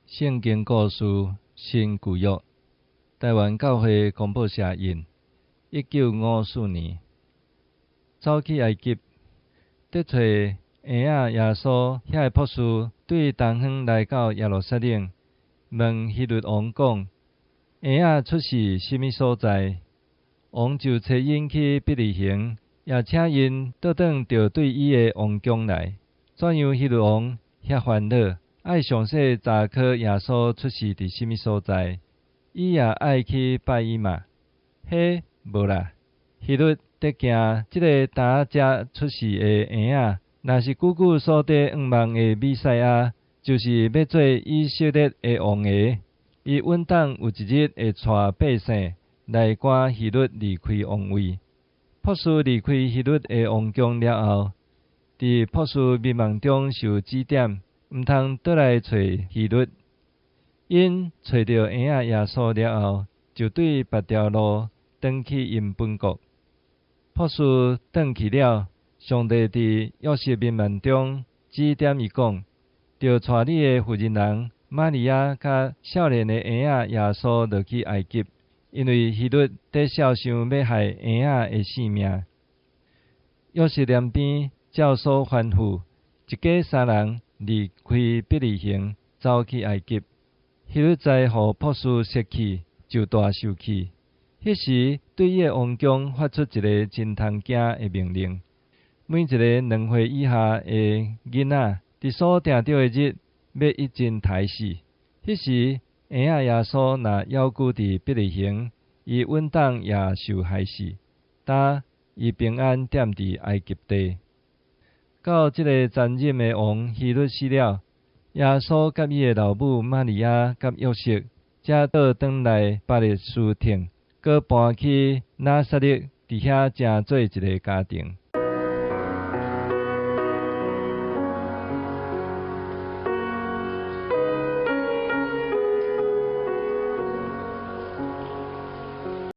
圣经故事新旧约，台湾教会公报社印，1954年，走去埃及，得找婴仔耶稣遐个博士，对东方来到耶路撒冷，问希律王讲：婴仔出世甚物所在？王就找因去伯利恒，也请因倒转着对伊个王宫来。怎样希律王遐烦恼？爱详细查考耶稣出世伫甚物所在，伊也爱去拜伊嘛？嘿，无啦。希律得惊即个呾遮出世的婴仔，若是久久所伫仰望的弥赛亚，就是要做以色列的王爷。伊稳当有一日会带百姓来赶希律离开王位。博士离开希律的王宫了后，伫博士迷茫中受指点。毋通倒来找希律，因找到婴仔耶稣了后，就对别条路转去因本国。博士转去了，上帝伫约瑟迷茫中指点伊讲：着带你的妇人人玛利亚甲少年的婴仔耶稣落去埃及，因为希律在笑想要害婴仔的性命。约瑟念边照所吩咐，一家三人离开伯利恒，走去埃及。希律知互博士失去，就大受气。迄时对伊的王宫发出一个真通惊的命令：每一个2岁以下的囡仔，伫所定着的日，要一针刣死。迄时婴仔耶稣若夭久伫伯利恒，伊稳当也受害死。但伊平安踮伫埃及地。到即个残忍的王希律死了，耶稣甲伊的老母玛利亚甲约瑟，才倒转来巴勒斯坦，搁搬去拿撒勒，伫遐成做一个家庭。